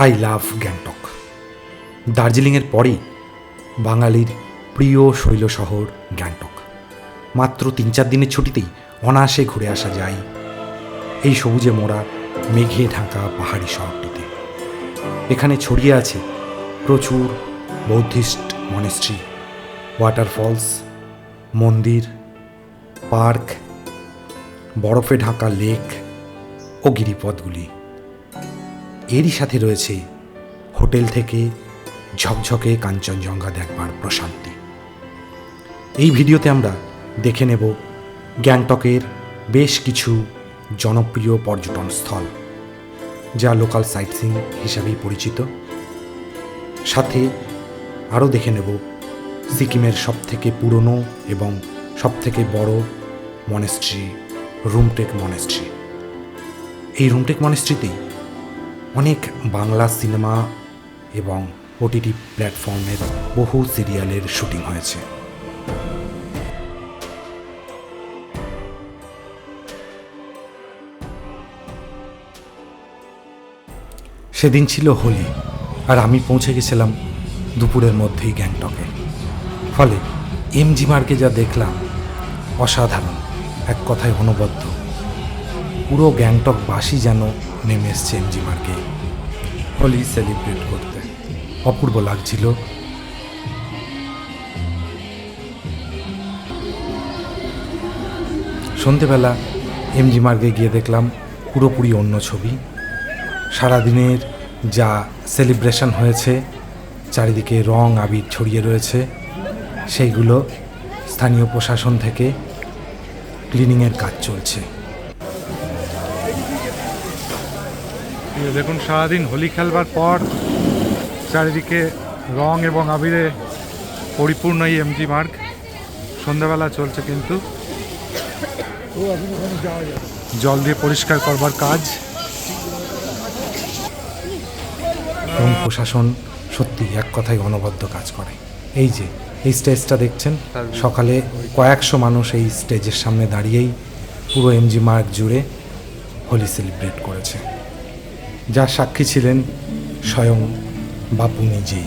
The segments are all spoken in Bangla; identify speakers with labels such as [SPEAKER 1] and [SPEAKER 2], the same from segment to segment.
[SPEAKER 1] I love Gangtok. দার্জিলিংয়ের পরেই বাঙালির প্রিয় শৈল শহর গ্যাংটক। মাত্র 3-4 দিনের ছুটিতেই অনায়াসে ঘুরে আসা যায় এই সবুজে মোড়া মেঘে ঢাকা পাহাড়ি শহরটিতে। এখানে ছড়িয়ে আছে প্রচুর বৌদ্ধিস্ট মনেস্ট্রি, ওয়াটারফলস, মন্দির, পার্ক, বরফে ঢাকা লেক ও গিরিপথগুলি। এরই সাথে রয়েছে হোটেল থেকে ঝকঝকে কাঞ্চনজঙ্ঘা দেখবার প্রশান্তি। এই ভিডিওতে আমরা দেখে নেব গ্যাংটকের বেশ কিছু জনপ্রিয় পর্যটন স্থল, যা লোকাল সাইটসিং হিসাবেই পরিচিত। সাথে আরও দেখে নেব সিকিমের সবথেকে পুরনো এবং সবথেকে বড় মনেস্ট্রি, রুমটেক মনেস্ট্রি। এই রুমটেক মনেস্ট্রিতেই অনেক বাংলা সিনেমা এবং ওটিটি প্ল্যাটফর্মের বহু সিরিয়ালের শুটিং হয়েছে। সেদিন ছিল হোলি, আর আমি পৌঁছে গেছিলাম দুপুরের মধ্যেই গ্যাংটকে। ফলে এমজি মার্গে যা দেখলাম অসাধারণ, এক কথায় অনবদ্য। পুরো গ্যাংটকবাসী যেন নেমে এসছে এমজি মার্গে হোলি সেলিব্রেট করতে। অপূর্ব লাগছিল। সন্ধেবেলা এমজি মার্গে গিয়ে দেখলাম পুরোপুরি অন্য ছবি। সারাদিনের যা সেলিব্রেশন হয়েছে, চারিদিকে রং আবির ছড়িয়ে রয়েছে, সেইগুলো স্থানীয় প্রশাসন থেকে ক্লিনিংয়ের কাজ চলছে।
[SPEAKER 2] দেখুন, সারাদিন হোলি খেলবার পর চারিদিকে রং এবং আবিরে পরিপূর্ণ এই এমজি মার্গ। সন্ধ্যাবেলা চলছে কিন্তু জল দিয়ে পরিষ্কার করবার কাজ।
[SPEAKER 1] এবং প্রশাসন সত্যি এক কথায় অনবদ্য কাজ করে। এই যে এই স্টেজটা দেখছেন, সকালে কয়েকশো মানুষ এই স্টেজের সামনে দাঁড়িয়েই পুরো এমজি মার্গ জুড়ে হোলি সেলিব্রেট করেছে, যার সাক্ষী ছিলেন স্বয়ং বাপু নিজেই।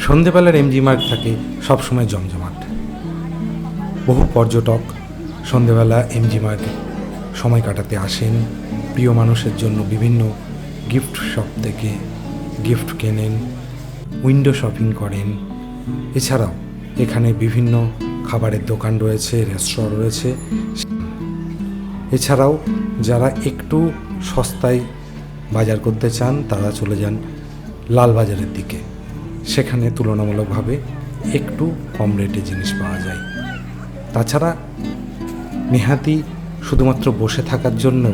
[SPEAKER 1] সন্ধেবেলার এমজি মার্গ থাকে সবসময় জমজমাট। বহু পর্যটক সন্ধেবেলা এমজি মার্গে সময় কাটাতে আসেন। প্রিয় মানুষের জন্য বিভিন্ন গিফট শপ থেকে গিফট কেনেন, উইন্ডো শপিং করেন। এছাড়াও এখানে বিভিন্ন খাবারের দোকান রয়েছে, রেস্টুরেন্ট রয়েছে। এছাড়াও যারা একটু সস্তায় বাজার করতে চান, তারা চলে যান লালবাজারের দিকে। সেখানে তুলনামূলকভাবে একটু কম রেটে জিনিস পাওয়া যায়। তাছাড়া নেহাতি শুধুমাত্র বসে থাকার জন্য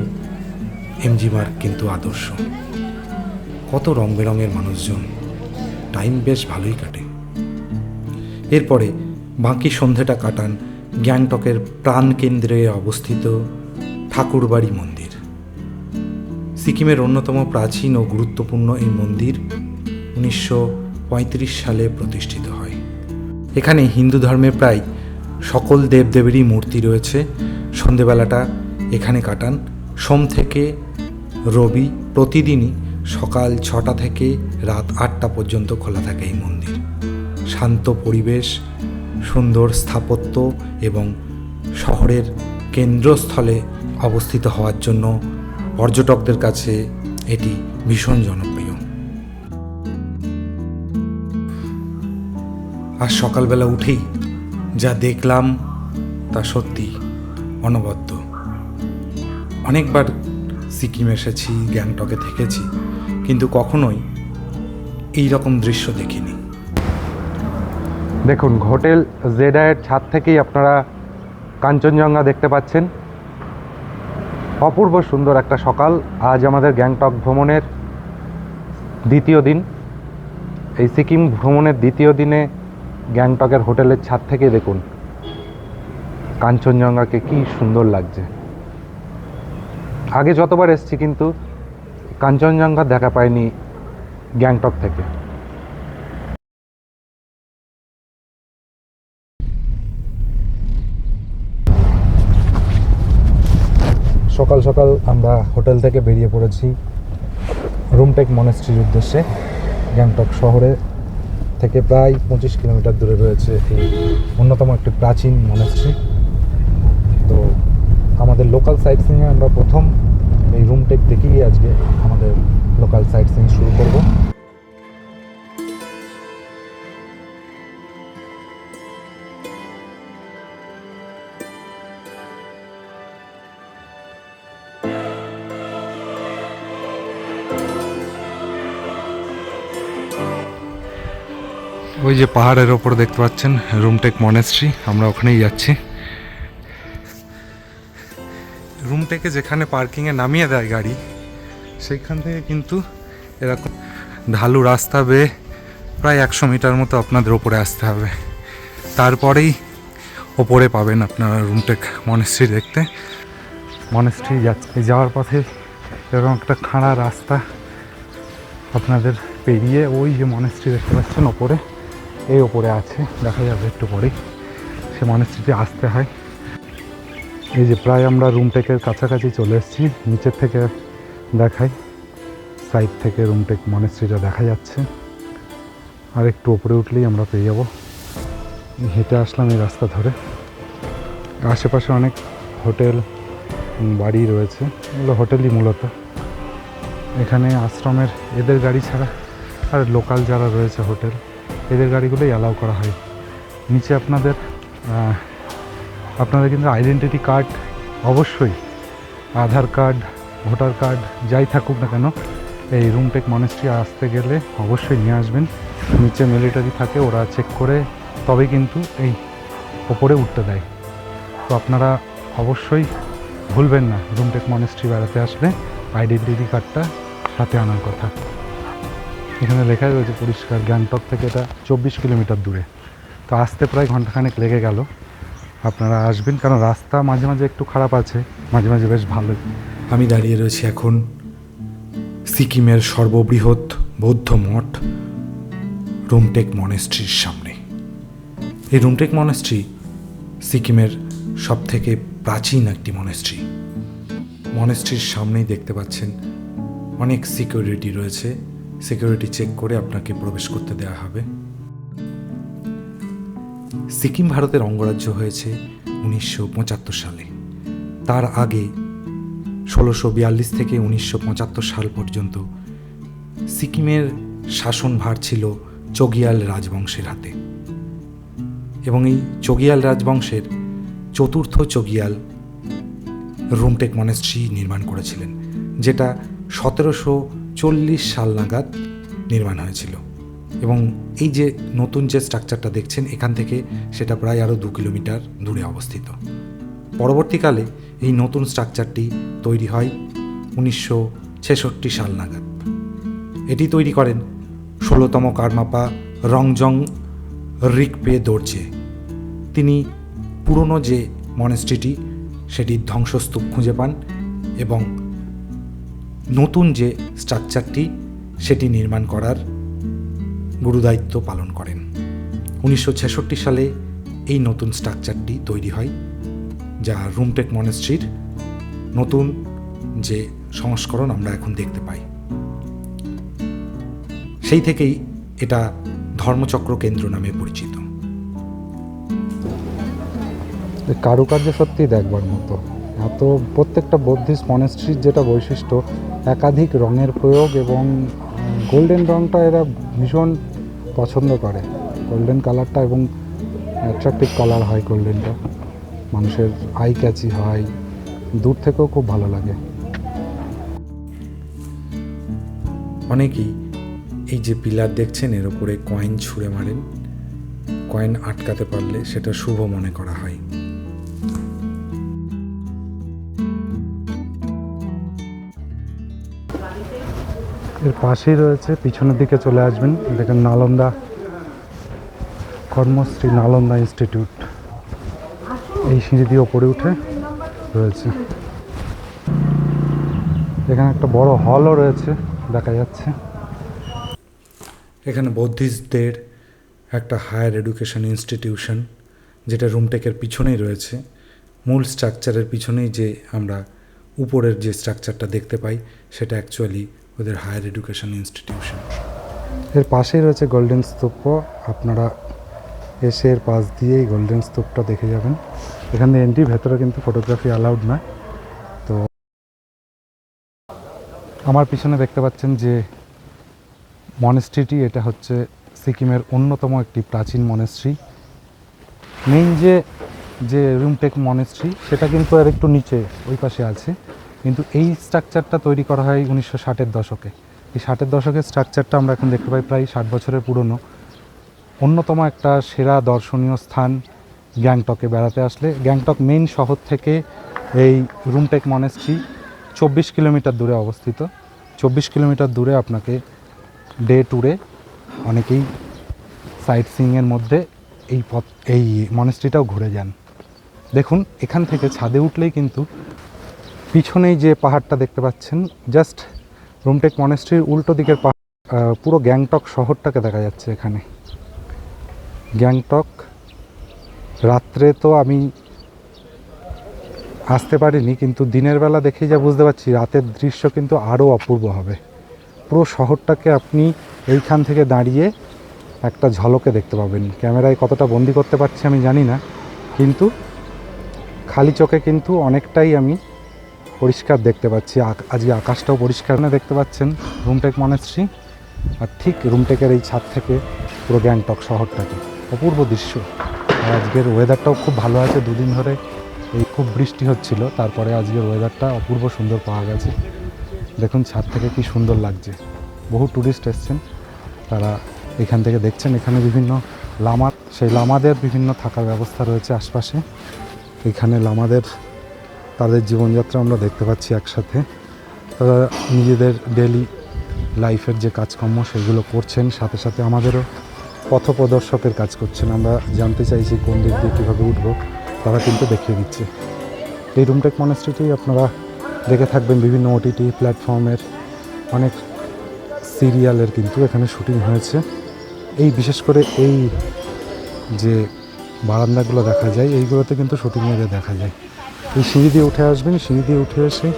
[SPEAKER 1] এমজি মার্গ কিন্তু আদর্শ। কত রং বেরঙের মানুষজন, টাইম বেশ ভালোই কাটে। এরপরে বাকি সন্ধেটা কাটান গ্যাংটকের প্রাণকেন্দ্রে অবস্থিত ঠাকুরবাড়ি মন্দির। সিকিমের অন্যতম প্রাচীন ও গুরুত্বপূর্ণ এই মন্দির 1935 সালে প্রতিষ্ঠিত হয়। এখানে হিন্দু ধর্মের প্রায় সকল দেবদেবীরই মূর্তি রয়েছে। সন্ধেবেলাটা এখানে কাটান। সোম থেকে রবি প্রতিদিনই সকাল 6টা থেকে রাত 8টা পর্যন্ত খোলা থাকে এই মন্দির। শান্ত পরিবেশ, সুন্দর স্থাপত্য এবং শহরের কেন্দ্রস্থলে অবস্থিত হওয়ার জন্য পর্যটকদের কাছে এটি ভীষণ জনপ্রিয়। আর সকালবেলা উঠেই যা দেখলাম তা সত্যি অনবদ্য। অনেকবার সিকিম এসেছি, গ্যাংটকে থেকেছি, কিন্তু কখনোই এই রকম দৃশ্য দেখিনি।
[SPEAKER 2] দেখুন, হোটেল জেডায়ের ছাদ থেকেই আপনারা কাঞ্চনজঙ্ঘা দেখতে পাচ্ছেন। অপূর্ব সুন্দর একটা সকাল। আজ আমাদের গ্যাংটক ভ্রমণের দ্বিতীয় দিন। এই সিকিম ভ্রমণের দ্বিতীয় দিনে গ্যাংটকের হোটেলের ছাদ থেকে দেখুন কাঞ্চনজঙ্ঘাকে কি সুন্দর লাগছে। আগে যতবার এসেছি কিন্তু কাঞ্চনজঙ্ঘা দেখা পাইনি গ্যাংটক থেকে। সকাল সকাল আমরা হোটেল থেকে বেরিয়ে পড়েছি রুমটেক মনেস্ট্রির উদ্দেশ্যে। গ্যাংটক শহরে থেকে প্রায় 25 কিলোমিটার দূরে রয়েছে এই অন্যতম একটি প্রাচীন মনেস্ট্রি। তো আমাদের লোকাল সাইট সিইংয়ে আমরা প্রথম এই রুমটেক দেখেই আজকে আমাদের লোকাল সাইট সিইং শুরু করব। ওই যে পাহাড়ের ওপর দেখতে পাচ্ছেন রুমটেক মনেস্ট্রি, আমরা ওখানেই যাচ্ছি। রুমটেকে যেখানে পার্কিংয়ে নামিয়ে দেয় গাড়ি, সেইখান থেকে কিন্তু এরকম ঢালু রাস্তা বেয়ে প্রায় 100 মিটার মতো আপনাদের ওপরে আসতে হবে, তারপরেই ওপরে পাবেন আপনারা রুমটেক মনেস্ট্রি দেখতে। মনেস্ট্রি যাওয়ার পথে এরকম একটা খাড়া রাস্তা আপনাদের পেরিয়ে ওই যে মনেস্ট্রি দেখতে পাচ্ছেন ওপরে, এই ওপরে আছে, দেখা যাবে একটু পরেই, সে মনেস্ট্রিতে আসতে হয়। এই যে প্রায় আমরা রুমটেকের কাছাকাছি চলে এসেছি। নিচের থেকে দেখাই, সাইড থেকে রুমটেক মনেস্ট্রিটা দেখা যাচ্ছে। আর একটু ওপরে উঠলেই আমরা পেয়ে যাব। হেঁটে আসলাম এই রাস্তা ধরে। আশেপাশে অনেক হোটেল বাড়ি রয়েছে, এগুলো হোটেলই মূলত। এখানে আশ্রমের এদের গাড়ি ছাড়া আর লোকাল যারা রয়েছে হোটেল, এদের গাড়িগুলোই অ্যালাউ করা হয়। নিচে আপনাদের কিন্তু আইডেন্টিটি কার্ড, অবশ্যই আধার কার্ড, ভোটার কার্ড যাই থাকুক না কেন, এই রুমটেক মনেস্ট্রি আসতে গেলে অবশ্যই নিয়ে আসবেন। নিচে মিলিটারি থাকে, ওরা চেক করে তবে কিন্তু এই ওপরে উঠতে দেয়। তো আপনারা অবশ্যই ভুলবেন না রুমটেক মনেস্ট্রি বেড়াতে আসলে আইডেন্টিটি কার্ডটা সাথে আনার কথা। এখানে লেখা রয়েছে পরিষ্কার, গ্যাংটক থেকে এটা 24 কিলোমিটার দূরে। তো আসতে প্রায় ঘন্টাখানেক লেগে গেল। আপনারা আসবেন, কারণ রাস্তা মাঝে মাঝে একটু খারাপ আছে, মাঝে মাঝে বেশ ভালো।
[SPEAKER 1] আমি দাঁড়িয়ে রয়েছি এখন সিকিমের সর্ববৃহৎ বৌদ্ধ মঠ রুমটেক মনেস্ট্রির সামনে। এই রুমটেক মনেস্ট্রি সিকিমের সবথেকে প্রাচীন একটি মনেস্ট্রি। মনেস্ট্রির সামনেই দেখতে পাচ্ছেন অনেক সিকিউরিটি রয়েছে, সিকিউরিটি চেক করে আপনাকে প্রবেশ করতে দেওয়া হবে। সিকিম ভারতের অঙ্গরাজ্য হয়েছে 1975 সালে। তার আগে 1642 থেকে 1975 সাল পর্যন্ত সিকিমের শাসনভার ছিল চগিয়াল রাজবংশের হাতে, এবং এই চগিয়াল রাজবংশের চতুর্থ চগিয়াল রুমটেক মনেস্ট্রি নির্মাণ করেছিলেন, যেটা 1740 সাল নাগাদ নির্মাণ হয়েছিল। এবং এই যে নতুন যে স্ট্রাকচারটা দেখছেন এখান থেকে, সেটা প্রায় আরও 2 কিলোমিটার দূরে অবস্থিত। পরবর্তীকালে এই নতুন স্ট্রাকচারটি তৈরি হয় 1966 সাল নাগাদ। এটি তৈরি করেন 16তম কারমাপা রংজং রিকপে দোরজে। তিনি পুরনো যে মনেস্ট্রিটি সেটির ধ্বংসস্তূপ খুঁজে পান এবং নতুন যে স্ট্রাকচারটি সেটি নির্মাণ করার গুরুদায়িত্ব পালন করেন। 1966 সালে এই নতুন স্ট্রাকচারটি তৈরি হয়, যা রুমটেক মনেস্ট্রির নতুন যে সংস্করণ আমরা এখন দেখতে পাই। সেই থেকেই এটা ধর্মচক্র কেন্দ্র নামে পরিচিত।
[SPEAKER 2] কারুকার্য সত্যি দেখবার মতো। এত প্রত্যেকটা বুদ্ধিস্ট মনেস্ট্রির যেটা বৈশিষ্ট্য, একাধিক রঙের প্রয়োগ, এবং গোল্ডেন রঙটা এরা ভীষণ পছন্দ করে, গোল্ডেন কালারটা, এবং অ্যাট্রাকটিভ কালার হয় গোল্ডেনটা, মানুষের আই ক্যাচি হয়, দূর থেকেও খুব ভালো লাগে।
[SPEAKER 1] অনেকেই এই যে পিলার দেখছেন এর উপরে কয়েন ছুঁড়ে মারেন, কয়েন আটকাতে পারলে সেটা শুভ মনে করা হয়।
[SPEAKER 2] এর পাশেই রয়েছে, পিছনের দিকে চলে আসবেন, দেখেন নালন্দা কর্মশ্রী নালন্দা ইনস্টিটিউট। এই সিঁড়ি দিয়ে ওপরে উঠে রয়েছে। এখানে একটা বড় হলও রয়েছে দেখা যাচ্ছে।
[SPEAKER 1] এখানে বৌদ্ধিস্টদের একটা হায়ার এডুকেশন ইনস্টিটিউশন, যেটা রুমটেকের পিছনেই রয়েছে। মূল স্ট্রাকচারের পিছনেই যে আমরা উপরের যে স্ট্রাকচারটা দেখতে পাই সেটা অ্যাকচুয়ালি ওদের হায়ার এডুকেশন ইনস্টিটিউশন। এর পাশেই রয়েছে গোল্ডেন স্তূপ। আপনারা এসে এর পাশ দিয়েই গোল্ডেন স্তূপটা দেখে যাবেন। এখানে এন্ট্রি, ভেতরে কিন্তু ফটোগ্রাফি অ্যালাউড নয়। তো আমার পিছনে দেখতে পাচ্ছেন যে মনেস্ট্রিটি, এটা হচ্ছে সিকিমের অন্যতম একটি প্রাচীন মনেস্ট্রি। মেইন যে রুমটেক মনেস্ট্রি সেটা কিন্তু আর একটু নিচে ওই পাশে আছে, কিন্তু এই স্ট্রাকচারটা তৈরি করা হয় 1960-এর দশকে। এই 60-এর দশকের স্ট্রাকচারটা আমরা এখন দেখতে পাই প্রায় 60 বছরের পুরনো। অন্যতম একটা সেরা দর্শনীয় স্থান গ্যাংটকে বেড়াতে আসলে। গ্যাংটক মেইন শহর থেকে এই রুমটেক মনেস্ট্রি 24 কিলোমিটার দূরে অবস্থিত। 24 কিলোমিটার দূরে আপনাকে ডে ট্যুরে অনেকেই সাইট সিইংয়ের মধ্যে এই মনেস্ট্রিটাও ঘুরে যান। দেখুন, এখান থেকে ছাদে উঠলেই কিন্তু পিছনেই যে পাহাড়টা দেখতে পাচ্ছেন, জাস্ট রুমটেক মনেস্ট্রির উল্টো দিকের পুরো গ্যাংটক শহরটাকে দেখা যাচ্ছে এখানে। গ্যাংটক রাত্রে তো আমি আসতে পারিনি, কিন্তু দিনের বেলা দেখেই যা বুঝতে পারছি রাতের দৃশ্য কিন্তু আরও অপূর্ব হবে। পুরো শহরটাকে আপনি এইখান থেকে দাঁড়িয়ে একটা ঝলকে দেখতে পাবেন। ক্যামেরায় কতটা বন্দি করতে পারছি আমি জানি না, কিন্তু খালি চোখে কিন্তু অনেকটাই আমি পরিষ্কার দেখতে পাচ্ছি। আজকে আকাশটাও পরিষ্কার না, দেখতে পাচ্ছেন রুমটেক মনেস্ট্রি, আর ঠিক রুমটেকের এই ছাদ থেকে পুরো গ্যাংটক শহরটাকে। অপূর্ব দৃশ্য। আর আজকের ওয়েদারটাও খুব ভালো আছে। দুদিন ধরে এই খুব বৃষ্টি হচ্ছিল, তারপরে আজকের ওয়েদারটা অপূর্ব সুন্দর পাওয়া গেছে। দেখুন ছাদ থেকে কি সুন্দর লাগছে। বহু ট্যুরিস্ট এসছেন, তারা এখান থেকে দেখছেন। এখানে বিভিন্ন লামা, সেই লামাদের বিভিন্ন থাকার ব্যবস্থা রয়েছে আশপাশে। এখানে লামাদের তাদের জীবনযাত্রা আমরা দেখতে পাচ্ছি একসাথে। তারা নিজেদের ডেলি লাইফের যে কাজকর্ম সেগুলো করছেন, সাথে সাথে আমাদেরও পথপ্রদর্শকের কাজ করছেন। আমরা জানতে চাইছি কোন দিক দিয়ে কীভাবে উঠবো, তারা কিন্তু দেখিয়ে দিচ্ছে। এই রুমটেক মনেস্ট্রিতেই আপনারা দেখে থাকবেন বিভিন্ন ওটিটি প্ল্যাটফর্মের অনেক সিরিয়ালের কিন্তু এখানে শুটিং হয়েছে। এই বিশেষ করে এই যে বারান্দাগুলো দেখা যায়, এইগুলোতে কিন্তু শুটিংয়ে দেখা যায়। এই সিঁড়ি দিয়ে উঠে আসবেন, সিঁড়ি দিয়ে উঠে এসে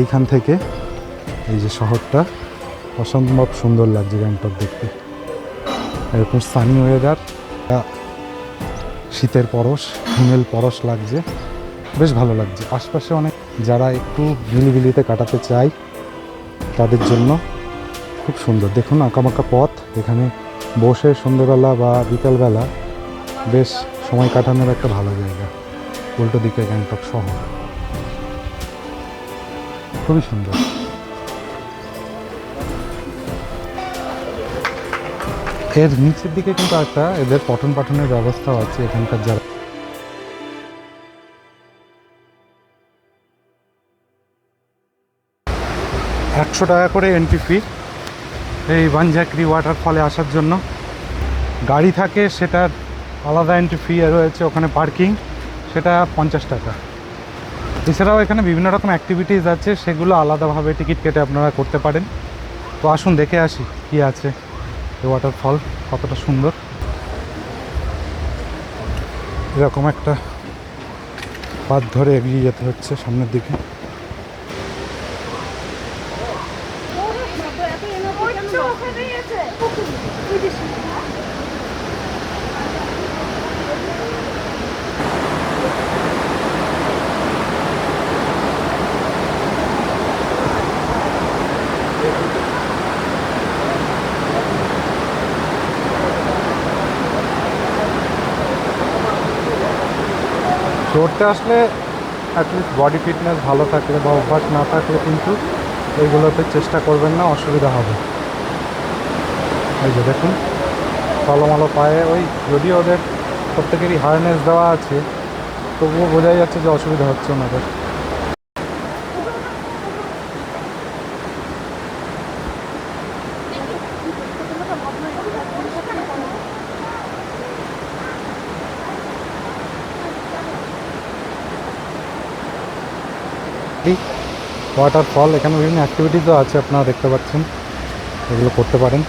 [SPEAKER 1] এইখান থেকে এই যে শহরটা অসম্ভব সুন্দর লাগছে গ্যাংটক দেখতে। এরকম সানি ওয়েদার, শীতের পরশ, হিমেল পরশ লাগছে, বেশ ভালো লাগছে। আশপাশে অনেক যারা একটু নিলিবিলিতে কাটাতে চায় তাদের জন্য খুব সুন্দর। দেখুন আঁকাবাঁকা পথ, এখানে বসে সন্ধ্যেবেলা বা বিকালবেলা বেশ সময় কাটানোর একটা ভালো জায়গা। উল্টো দিকে গ্যাংটক শহর, খুবই সুন্দর। এর নিচের দিকে কিন্তু একটা এদের পঠন পাঠনের ব্যবস্থাও আছে। এখানকার যারা 100 টাকা করে এন্ট্রি ফি এই বানঝাকরি ওয়াটারফলে আসার জন্য। গাড়ি থাকে সেটার আলাদা এন্ট্রি ফি রয়েছে, ওখানে পার্কিং সেটা 50 টাকা। এছাড়াও এখানে বিভিন্ন রকম অ্যাক্টিভিটিস আছে, সেগুলো আলাদাভাবে টিকিট কেটে আপনারা করতে পারেন। তো আসুন দেখে আসি কি আছে এই ওয়াটারফল, কতটা সুন্দর। এরকম একটা পাথ ধরে এগিয়ে যেতে হচ্ছে সামনের দিকে। চড়তে আসলে অ্যাটলিস্ট বডি ফিটনেস ভালো থাকলে বা অভ্যাস না থাকলে কিন্তু এইগুলোতে চেষ্টা করবেন না, অসুবিধা হবে। এই যে দেখুন টলমলো পায়ে, ওই যদিও ওদের প্রত্যেকেরই হারনেস দেওয়া আছে, তবুও বোঝাই যাচ্ছে যে অসুবিধা হচ্ছে ওনাদের। ওয়াটারফল, এখানে বিভিন্ন অ্যাক্টিভিটিসও আছে, আপনারা দেখতে পাচ্ছেন, এগুলো করতে পারেন।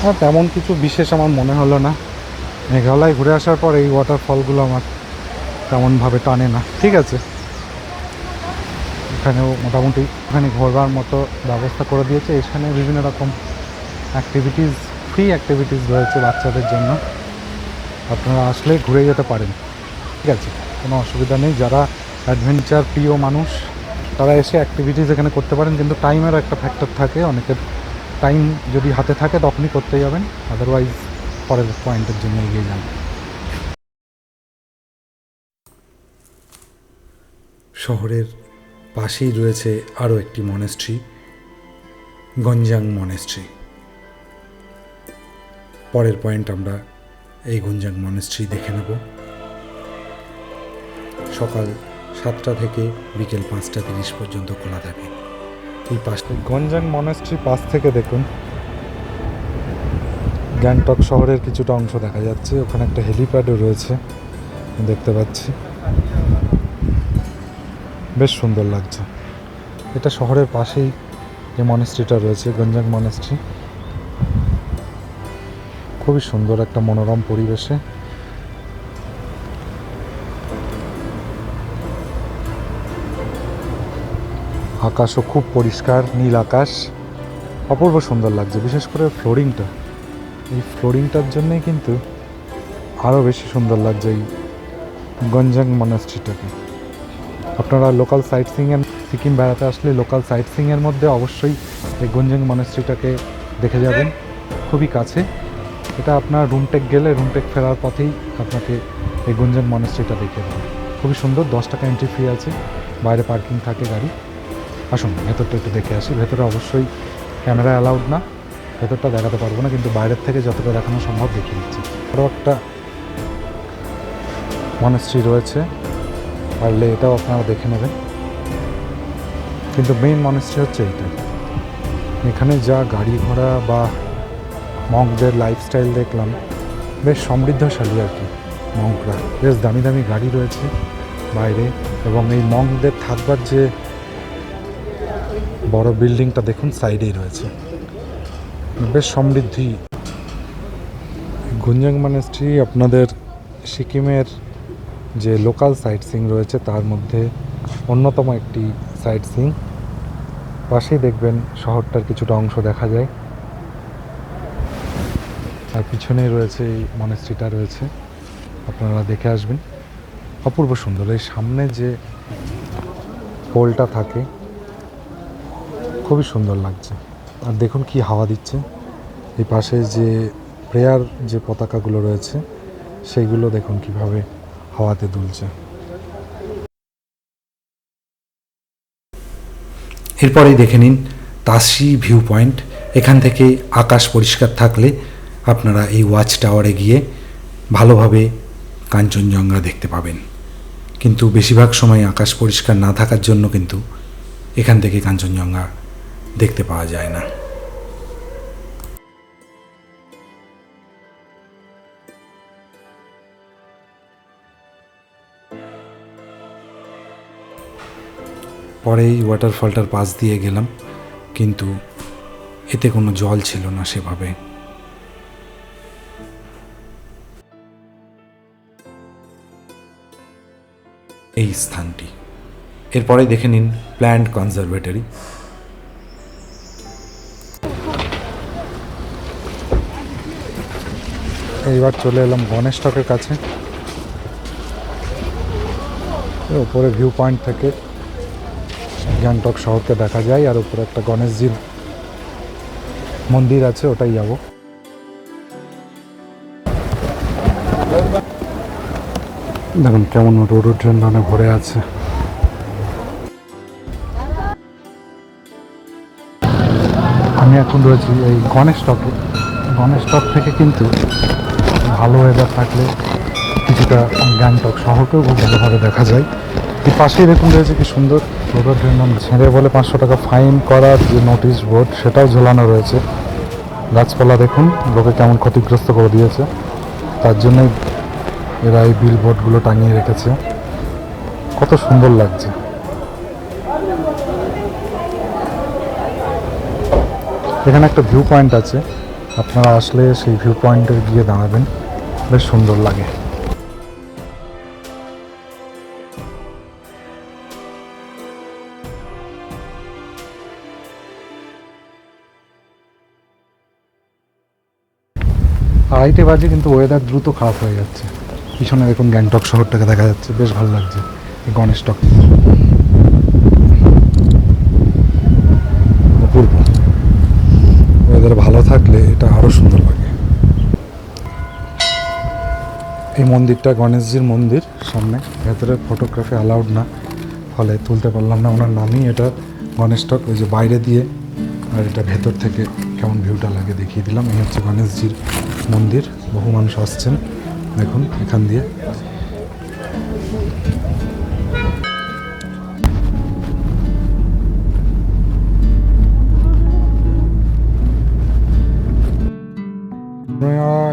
[SPEAKER 1] আর তেমন কিছু বিশেষ আমার মনে হলো না।
[SPEAKER 2] মেঘালয় ঘুরে আসার পর এই ওয়াটারফলগুলো আমার তেমনভাবে টানে না। ঠিক আছে, এখানেও মোটামুটি এখানে ঘোরবার মতো ব্যবস্থা করে দিয়েছে। এখানে বিভিন্ন রকম অ্যাক্টিভিটিস, ফ্রি অ্যাক্টিভিটিস রয়েছে বাচ্চাদের জন্য, আপনারা আসলে ঘুরে যেতে পারেন। ঠিক আছে, কোনো অসুবিধা নেই। যারা অ্যাডভেঞ্চার প্রিয় মানুষ তারা এসে অ্যাক্টিভিটিস এখানে করতে পারেন, কিন্তু টাইমেরও একটা ফ্যাক্টর থাকে। অনেকের টাইম যদি হাতে থাকে তখনই করতে যাবেন, আদারওয়াইজ পরের পয়েন্টের জন্য এগিয়ে যান।
[SPEAKER 1] শহরের পাশেই রয়েছে আরও একটি মনেস্ট্রি, গঞ্জাং মনেস্ট্রি। পরের পয়েন্ট আমরা এই গঞ্জাং মনেস্ট্রি দেখে নেব। সকাল 7টা থেকে বিকেল 5টা 30 পর্যন্ত খোলা থাকে। এই পাশে
[SPEAKER 2] গঞ্জাং মনেস্ট্রি পাশ থেকে দেখুন গ্যাংটক শহরের কিছুটা অংশ দেখা যাচ্ছে। ওখানে একটা হেলিপ্যাডও রয়েছে দেখতে পাচ্ছি, বেশ সুন্দর লাগছে। এটা শহরের পাশেই যে মনেস্ট্রিটা রয়েছে, গঞ্জাং মনেস্ট্রি। খুবই সুন্দর একটা মনোরম পরিবেশে। আকাশও খুব পরিষ্কার, নীল আকাশ, অপূর্ব সুন্দর লাগছে। বিশেষ করে ফ্লোরিংটা, এই ফ্লোরিংটার জন্যই কিন্তু আরও বেশি সুন্দর লাগছে এই গঞ্জাং মনেস্ট্রিটাকে। আপনারা লোকাল সাইট সিইংয়ের, সিকিম বেড়াতে আসলে লোকাল সাইট সিইংয়ের মধ্যে অবশ্যই এই গঞ্জাং মনেস্ট্রিটাকে দেখে যাবেন, খুবই কাছে। এটা আপনার রুমটেক গেলে রুমটেক ফেরার পথেই আপনাকে এই গঞ্জাং মনেস্ট্রিটা দেখে দেবে। খুবই সুন্দর, 10 টাকা এন্ট্রি ফি আছে, বাইরে পার্কিং থাকে গাড়ি। আসুন ভেতরটা একটু দেখে আসি। ভেতরে অবশ্যই ক্যামেরা অ্যালাউড না, ভেতরটা দেখাতে পারবো না, কিন্তু বাইরের থেকে যতটা দেখানো সম্ভব দেখিয়ে দিচ্ছি। আরও একটা মনেস্ট্রি রয়েছে, পারলে এটাও আপনারা দেখে নেবেন। কিন্তু মেইন মনেস্ট্রি হচ্ছে এইটা। এখানে যা গাড়ি ঘোড়া বা মঙ্কদের লাইফস্টাইল দেখলাম, বেশ সমৃদ্ধশালী আর কি। মঙ্করা বেশ দামি দামি গাড়ি রয়েছে বাইরে, এবং এই মঙ্কদের থাকবার যে বড় বিল্ডিংটা দেখুন সাইডেই রয়েছে, বেশ সমৃদ্ধি। গঞ্জাং মনেস্ট্রি আপনাদের সিকিমের যে লোকাল সাইট সিইং রয়েছে তার মধ্যে অন্যতম একটি সাইট সিইং। পাশেই দেখবেন শহরটার কিছুটা অংশ দেখা যায়, আর পিছনেই রয়েছে এই মনেস্ট্রিটা রয়েছে, আপনারা দেখে আসবেন। অপূর্ব সুন্দর। এই সামনে যে পোলটা থাকে খুবই সুন্দর লাগছে, আর দেখুন কি হাওয়া দিচ্ছে। এই পাশে যে প্রেয়ার যে পতাকাগুলো রয়েছে সেইগুলো দেখুন কিভাবে হাওয়াতে দুলছে।
[SPEAKER 1] এরপরেই দেখে নিন তাসি ভিউ পয়েন্ট। এখান থেকে আকাশ পরিষ্কার থাকলে আপনারা এই ওয়াচ টাওয়ারে গিয়ে ভালোভাবে কাঞ্চনজঙ্ঘা দেখতে পাবেন, কিন্তু বেশিরভাগ সময় আকাশ পরিষ্কার না থাকার জন্য কিন্তু এখান থেকে কাঞ্চনজঙ্ঘা দেখতে পাওয়া যায় না। পরে এই ওয়াটারফলটার পাশ দিয়ে গেলাম, কিন্তু এতে কোনো জল ছিল না সেভাবে। এই স্থানটি এরপরে দেখে নিন প্ল্যান্ট কনজারভেটরি।
[SPEAKER 2] এইবার চলে এলাম গণেশ টকের কাছে। উপরে ভিউ পয়েন্ট থেকে গ্যাংটক শহরকে দেখা যায়, আর উপরে একটা গণেশজির মন্দির আছে, ওটাই যাব। দেখুন কেমন রোডোডেনড্রনে ভরে আছে। আমি এখন রয়েছি এই গণেশ টকে। গণেশ টক থেকে কিন্তু ভালো ওয়েদার থাকলে কিছুটা গ্যাংটক শহরকেও খুব ভালোভাবে দেখা যায়। এই পাশেই দেখুন রয়েছে কি সুন্দর রোডোডেনড্রন, ছেড়ে বলে 500 টাকা ফাইন করার যে নোটিশ বোর্ড সেটাও ঝোলানো রয়েছে। গাছপালা দেখুন লোকে কেমন ক্ষতিগ্রস্ত করে দিয়েছে, তার জন্যই এরা এই বিল বোর্ডগুলো টাঙিয়ে রেখেছে। কত সুন্দর লাগছে। এখানে একটা ভিউ পয়েন্ট আছে, আপনারা আসলে সেই ভিউ পয়েন্টে গিয়ে দাঁড়াবেন,
[SPEAKER 1] বেশ সুন্দর লাগে। আড়াইটে বাজে কিন্তু ওয়েদার দ্রুত খারাপ হয়ে যাচ্ছে। পিছনে দেখুন গ্যাংটক শহরটাকে দেখা যাচ্ছে, বেশ ভালো লাগছে। এই গণেশ টক অপূর্ব। ওয়েদার ভালো থাকলে এটা আরও সুন্দর লাগে। এই মন্দিরটা গণেশজির মন্দির, সামনে ভেতরে ফটোগ্রাফি অ্যালাউড না, ফলে তুলতে পারলাম না। ওনার নামই এটা গণেশ টক। ওই যে বাইরে দিয়ে আর এটা ভেতর থেকে কেমন ভিউটা লাগে দেখিয়ে দিলাম। এই হচ্ছে গণেশজির মন্দির, বহু মানুষ আসছেন দেখুন এখান দিয়ে।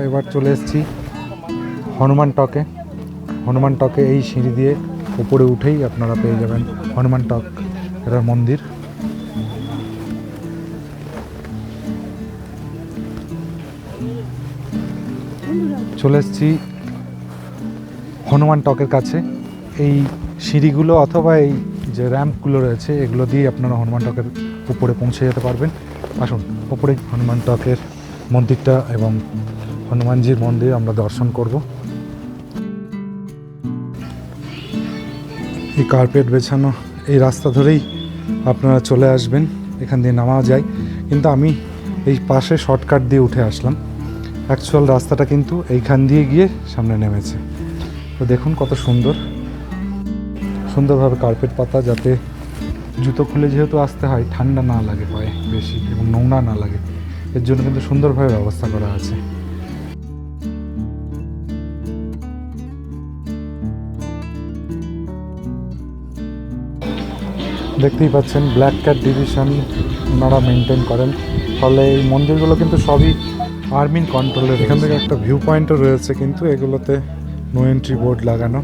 [SPEAKER 1] এবার চলে এসেছি হনুমান টকে। হনুমান টকে এই সিঁড়ি দিয়ে উপরে উঠেই আপনারা পেয়ে যাবেন হনুমান টক, এটার মন্দির। চলে এসেছি হনুমান টকের কাছে। এই সিঁড়িগুলো অথবা এই যে র্যাম্পগুলো রয়েছে এগুলো দিয়ে আপনারা হনুমান টকের উপরে পৌঁছে যেতে পারবেন। আসুন উপরে হনুমান টকের মন্দিরটা এবং হনুমানজির মন্দির আমরা দর্শন করব। এই কার্পেট বেছানো এই রাস্তা ধরেই আপনারা চলে আসবেন, এখান দিয়ে নামা যায়। কিন্তু আমি এই পাশে শর্টকাট দিয়ে উঠে আসলাম। অ্যাকচুয়াল রাস্তাটা কিন্তু এইখান দিয়ে গিয়ে সামনে নেমেছে। তো দেখুন কত সুন্দরভাবে কার্পেট পাতা, যাতে জুতো খুলে যেহেতু আসতে হয় ঠান্ডা না লাগে পায়ে বেশি এবং নোংরা না লাগে, এর জন্য কিন্তু সুন্দরভাবে ব্যবস্থা করা আছে। দেখতেই পাচ্ছেন ব্ল্যাক ক্যাট ডিভিশন ওনারা মেনটেন করেন, ফলে এই মন্দিরগুলো কিন্তু সবই আর্মির কন্ট্রোলে। এখান থেকে একটা ভিউ পয়েন্টও রয়েছে, কিন্তু এগুলোতে নো এন্ট্রি বোর্ড লাগানো।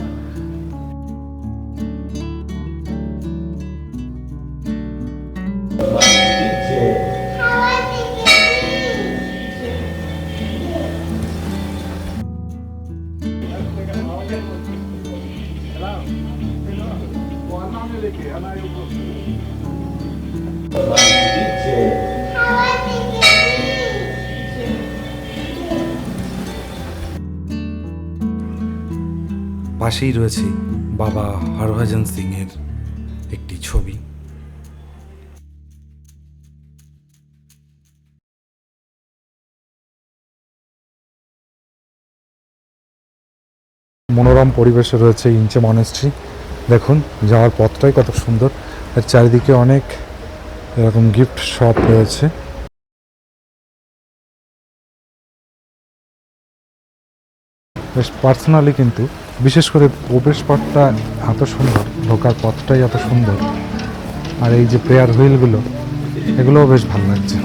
[SPEAKER 1] পাশেই রয়েছে বাবা হরভজন সিং এর একটি ছবি। মনোরম পরিবেশে রয়েছে ইঞ্চে মনেস্ট্রি। দেখুন যাওয়ার পথটাই কত সুন্দর, আর চারিদিকে অনেক এরকম গিফট শপ রয়েছে। বেশ পার্সোনালি কিন্তু বিশেষ করে প্রবেশ পথটা এত সুন্দর, ঢোকার পথটাই এত সুন্দর, আর এই যে প্রেয়ার হুইলগুলো এগুলোও বেশ ভালো লাগছে।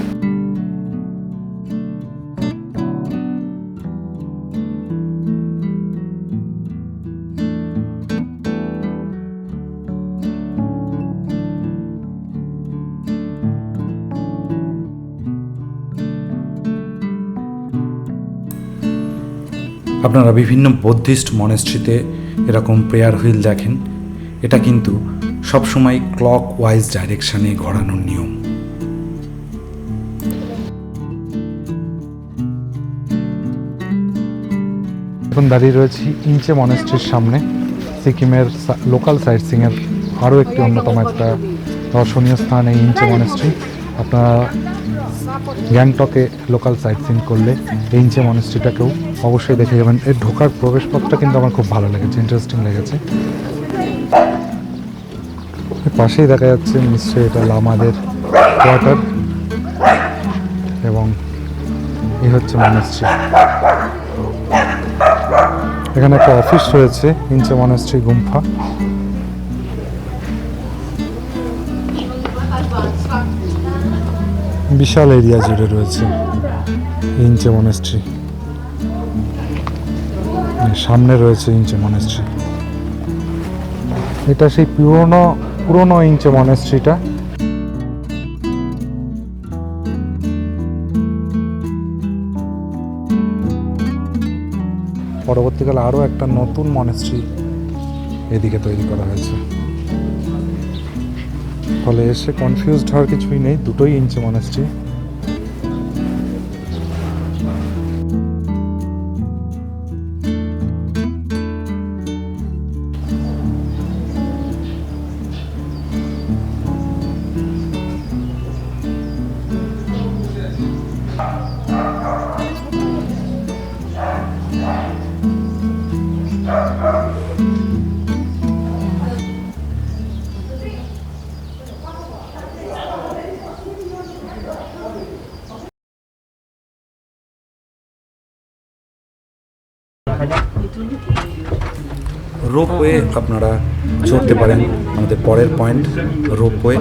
[SPEAKER 1] আপনারা বিভিন্ন বৌদ্ধিস্ট মনেস্ট্রিতে এরকম প্রেয়ার হুইল দেখেন। এটা কিন্তু সবসময় ক্লক ওয়াইজ ডাইরেকশানে ঘোরানোর নিয়ম। এখন দাঁড়িয়ে রয়েছি ইঞ্চে মনেস্ট্রির সামনে, সিকিমের লোকাল সাইট সিংয়ের আরও একটি অন্যতম একটা দর্শনীয় স্থান এই ইঞ্চে মনেস্ট্রি। আপনারা গ্যাংটকে লোকাল সাইট সিন করলে এই ইঞ্চে মনেস্ট্রিটাকেও অবশ্যই দেখে যাবেন। এর ঢোকার প্রবেশপথটা কিন্তু আমার খুব ভালো লেগেছে, ইন্টারেস্টিং লেগেছে। পাশেই দেখা যাচ্ছে নিশ্চয়ই এটা লামাদের কোয়ার্টার, এবং এই হচ্ছে মনেস্ট্রি। এখানে একটা অফিস রয়েছে ইঞ্চে মনেস্ট্রি গুম্ফা। বিশাল এরিয়া জুড়ে রয়েছে ইঞ্চে মনেস্ট্রি। সামনে রয়েছে ইঞ্চে মনেস্ট্রি। এটা সেই পুরনো ইঞ্চে মনেস্ট্রিটা।
[SPEAKER 2] পরবর্তীকালে আরও একটা নতুন মনেস্ট্রি এদিকে তৈরি করা হয়েছে। ফলে এসে কনফিউজড হওয়ার কিছুই নেই, দুটোই ইঞ্চি মনেস্ট্রি।
[SPEAKER 1] রোপওয়ে আপনারা চড়তে পারেন। আমাদের পরের পয়েন্ট রোপওয়ে।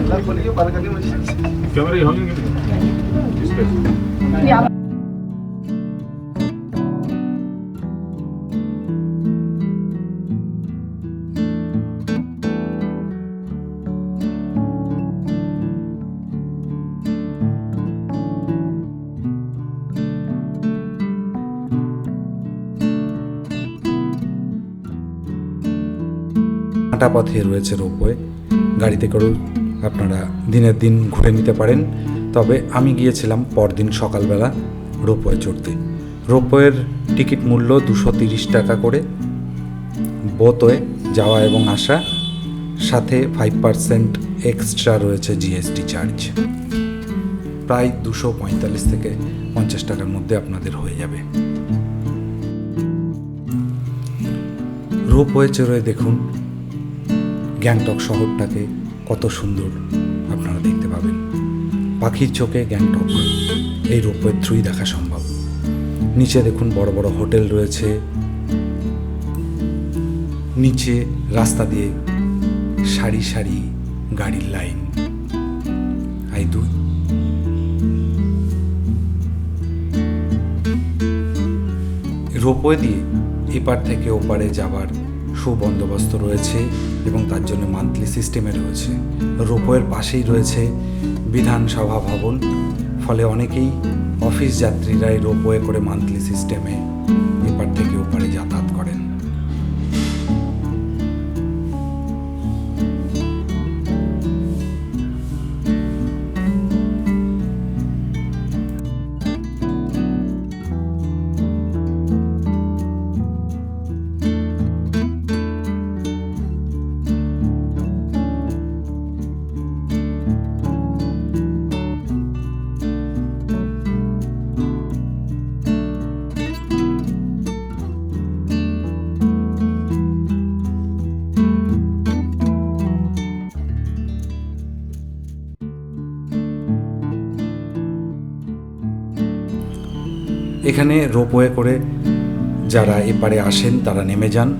[SPEAKER 1] হাঁটা পথে রয়েছে রোপওয়ে, গাড়িতে করেও আপনারা দিনের দিন ঘুরে নিতে পারেন। তবে আমি গিয়েছিলাম পরদিন সকালবেলা রোপওয়ে চড়তে। রোপওয়ের টিকিট মূল্য 230 টাকা করে, বোথওয়ে যাওয়া এবং আসা, সাথে 5% এক্সট্রা রয়েছে জিএসটি চার্জ। প্রায় 245 থেকে 50 টাকার মধ্যে আপনাদের হয়ে যাবে। রোপওয়ে চড়ে দেখুন গ্যাংটক শহরটাকে কত সুন্দর আপনারা দেখতে পাবেন। পাখির চোখে গ্যাংটক এই রোপওয়ের থ্রুই দেখা সম্ভব। নিচে দেখুন বড় বড় হোটেল রয়েছে, নিচে রাস্তা দিয়ে সারি সারি গাড়ির লাইন। রোপওয়ে দিয়ে এপার থেকে ওপারে যাবার সুবন্দোবস্ত রয়েছে এবং তার জন্য মান্থলি সিস্টেমে রয়েছে। রোপওয়ের পাশেই রয়েছে বিধানসভা ভবন, ফলে অনেকেই অফিস যাত্রীরাই রোপওয়ে করে মান্থলি সিস্টেমে এপার থেকে ওপারে যাতায়াত করেন। এখানে রোপওয়ে করে যারা এপারে আসেন তারা নেমে যান,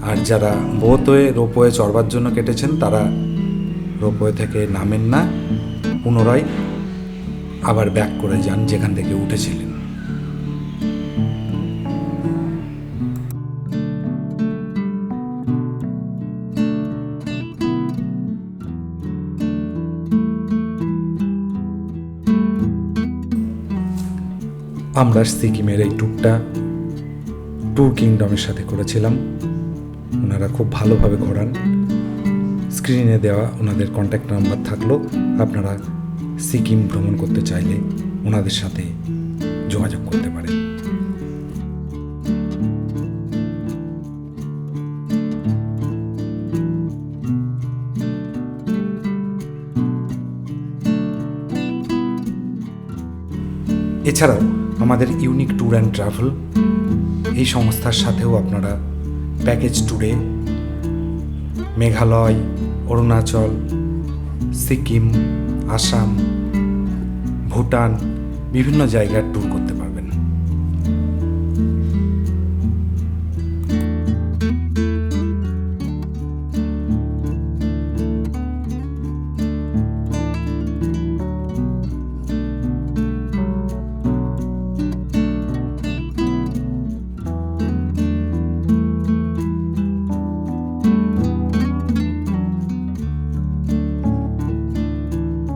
[SPEAKER 1] আর যারা বোথওয়ে রোপওয়ে চড়বার জন্য কেটেছেন তারা রোপওয়ে থেকে নামেন না, পুনরায় আবার ব্যাক করে যান যেখান থেকে উঠেছিলেন। আমরা সিকিমের এই ট্যুরটা ট্যুর কিংডমের সাথে করেছিলাম। ওনারা খুব ভালোভাবে ঘোরান। স্ক্রিনে দেওয়া ওনাদের কন্ট্যাক্ট নাম্বার থাকলো, আপনারা সিকিম ভ্রমণ করতে চাইলে ওনাদের সাথে যোগাযোগ করতে পারেন। এছাড়াও আমাদের ইউনিক ট্যুর অ্যান্ড ট্রাভেল এই সংস্থার সাথেও আপনারা প্যাকেজ ট্যুরে মেঘালয়, অরুণাচল, সিকিম, আসাম, ভুটান বিভিন্ন জায়গার ট্যুর করতে